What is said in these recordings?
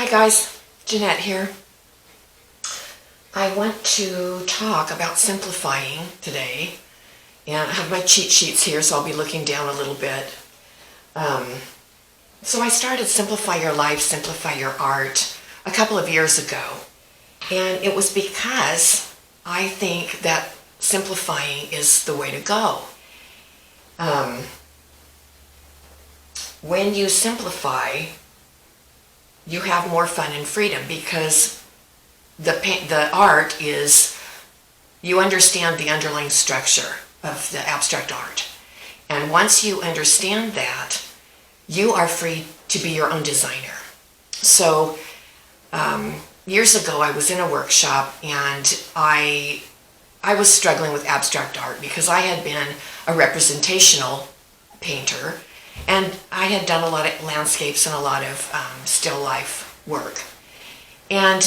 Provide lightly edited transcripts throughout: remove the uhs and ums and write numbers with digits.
Hi guys, Jeanette here. I want to talk about simplifying today, and I have my cheat sheets here, so I'll be looking down a little bit. So I started Simplify Your Life, Simplify Your Art a couple of years ago, and it was because I think that simplifying is the way to go. When you simplify, you have more fun and freedom, because the art is, you understand the underlying structure of the abstract art. And once you understand that, you are free to be your own designer. So years ago I was in a workshop, and I was struggling with abstract art because I had been a representational painter, and I had done a lot of landscapes and a lot of still life work. And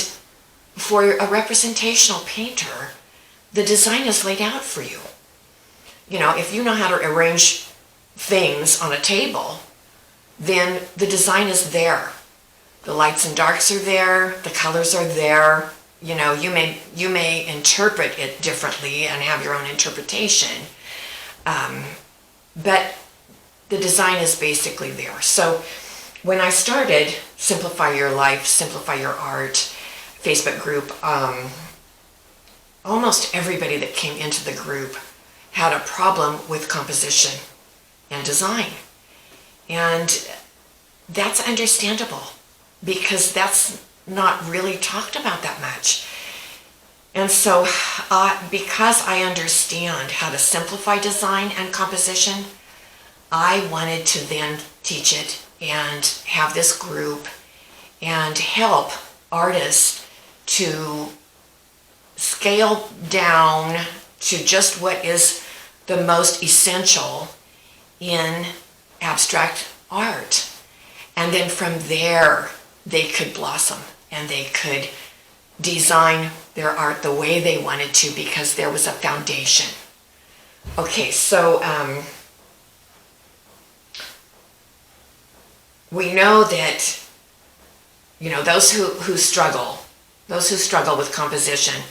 for a representational painter, the design is laid out for you. You know, if you know how to arrange things on a table, then the design is there. The lights and darks are there, the colors are there. You know, you may interpret it differently and have your own interpretation, but the design is basically there. So when I started Simplify Your Life, Simplify Your Art Facebook group, almost everybody that came into the group had a problem with composition and design. And that's understandable, because that's not really talked about that much. And so because I understand how to simplify design and composition, I wanted to then teach it and have this group and help artists to scale down to just what is the most essential in abstract art. And then from there, they could blossom and they could design their art the way they wanted to, because there was a foundation. Okay, so we know that, you know, those who struggle with composition,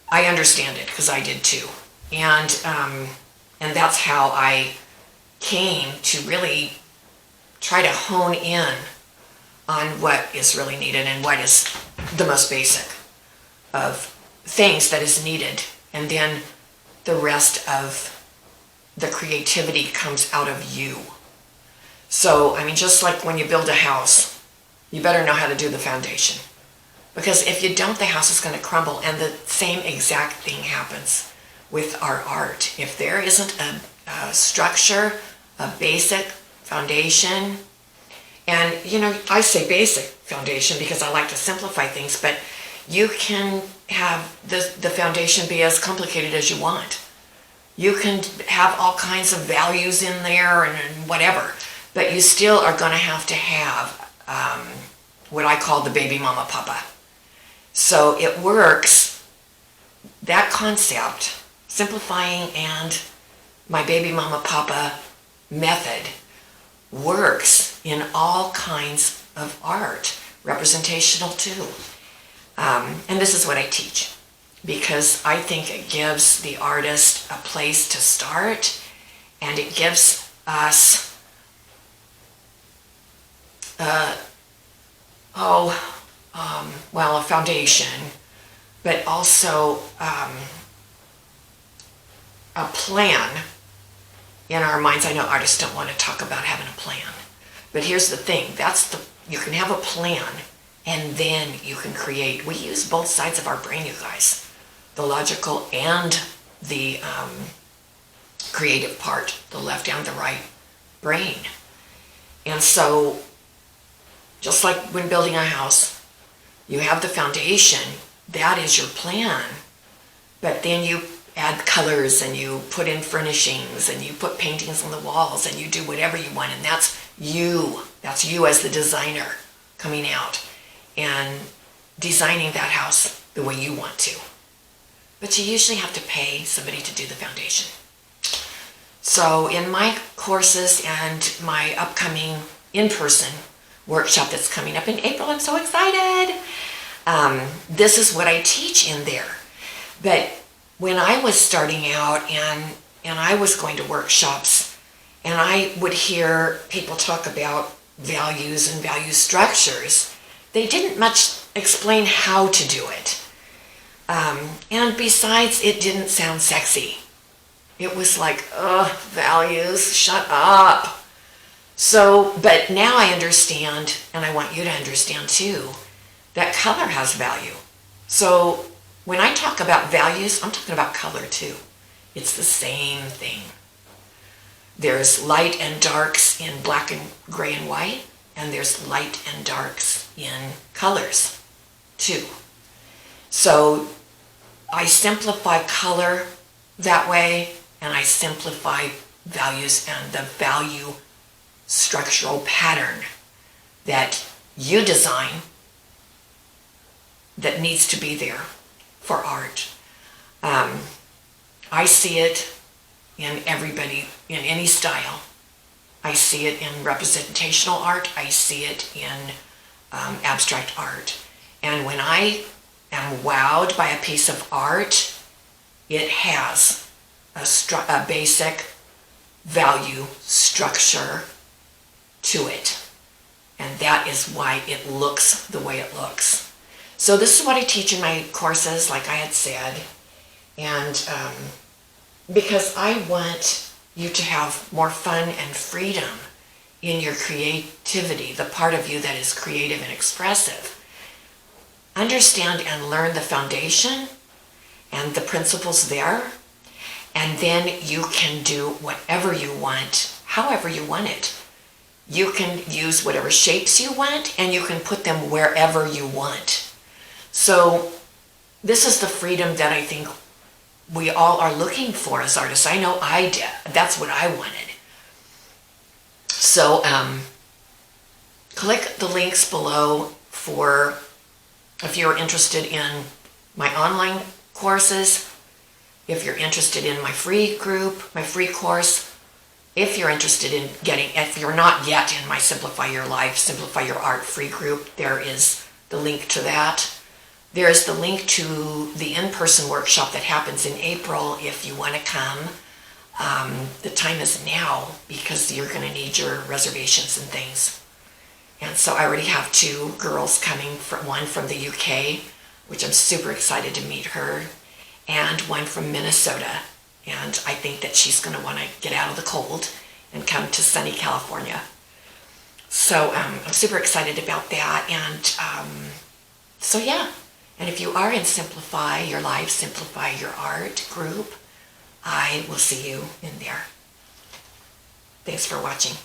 I understand it, because I did too. And that's how I came to really try to hone in on what is really needed and what is the most basic of things that is needed. And then the rest of the creativity comes out of you. So, I mean, just like when you build a house, you better know how to do the foundation. Because if you don't, the house is going to crumble. And the same exact thing happens with our art. If there isn't a structure, a basic foundation, and, you know, I say basic foundation because I like to simplify things, but you can have the foundation be as complicated as you want. You can have all kinds of values in there and whatever, but you still are going to have what I call the baby mama papa. So it works, that concept, simplifying and my baby mama papa method, works in all kinds of art, representational too. And this is what I teach, because I think it gives the artist a place to start, and it gives us a foundation, but also a plan in our minds. I know artists don't want to talk about having a plan, but here's the thing, you can have a plan, and then you can create. We use both sides of our brain, you guys, the logical and the creative part, the left and the right brain. And so just like when building a house, you have the foundation, that is your plan, but then you add colors and you put in furnishings and you put paintings on the walls and you do whatever you want, and that's you as the designer coming out and designing that house the way you want to. But you usually have to pay somebody to do the foundation. So in my courses and my upcoming in-person workshop that's coming up in April. I'm so excited. This is what I teach in there. But when I was starting out and I was going to workshops and I would hear people talk about values and value structures, they didn't much explain how to do it. And besides, it didn't sound sexy. It was like, ugh, values, shut up. So, but now I understand, and I want you to understand too, that color has value. So when I talk about values, I'm talking about color too. It's the same thing. There's light and darks in black and gray and white, and there's light and darks in colors too. So I simplify color that way, and I simplify values and the value structural pattern that you design that needs to be there for art. I see it in everybody, in any style. I see it in representational art. I see it in abstract art. And when I am wowed by a piece of art, it has a basic value structure to it. And that is why it looks the way it looks. So this is what I teach in my courses, like I had said. And because I want you to have more fun and freedom in your creativity, the part of you that is creative and expressive. Understand and learn the foundation and the principles there, and then you can do whatever you want, however you want it. You can use whatever shapes you want, and you can put them wherever you want. So this is the freedom that I think we all are looking for as artists. I know I did. That's what I wanted. So click the links below for if you're interested in my online courses, if you're interested in my free group, my free course, if you're interested in if you're not yet in my Simplify Your Life, Simplify Your Art free group, there is the link to that. There is the link to the in-person workshop that happens in April if you want to come. The time is now because you're going to need your reservations and things. And so I already have 2 girls coming, one from the UK, which I'm super excited to meet her, and one from Minnesota. And I think that she's going to want to get out of the cold and come to sunny California. So I'm super excited about that. And so yeah. And if you are in Simplify Your Life, Simplify Your Art group, I will see you in there. Thanks for watching.